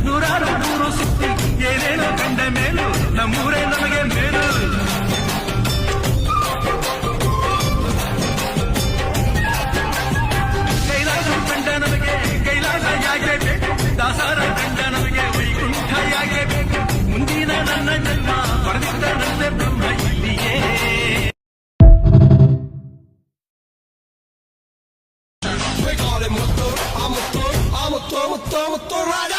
ನೂರಾರು ನೂರು ಸುತ್ತಿ ಏನೇನೋ ಕಂಡ ಮೇಲು ನಮ್ಮೂರೇ ನಮಗೆ ಮೇಲು. ಕೈಲಾಸ ಕಂಡ ನಮಗೆ ಕೈಲಾಸ ಯಾಕೆ ಬೇಕು, ದಾಸಾರ ಕಂಡ ನಮಗೆ ವೈಕುಂಠ ಯಾಕೆ ಬೇಕು. ಮುಂದಿನ ನನ್ನ ಜನ್ಮ ಬರೆದಿದ್ದ ನನ್ನ ಬ್ರಹ್ಮ ಇಲ್ಲಿಯೇ. We call him Muttu, I'm Muttu, I'm Muttu, Muttu, Muttu Raja.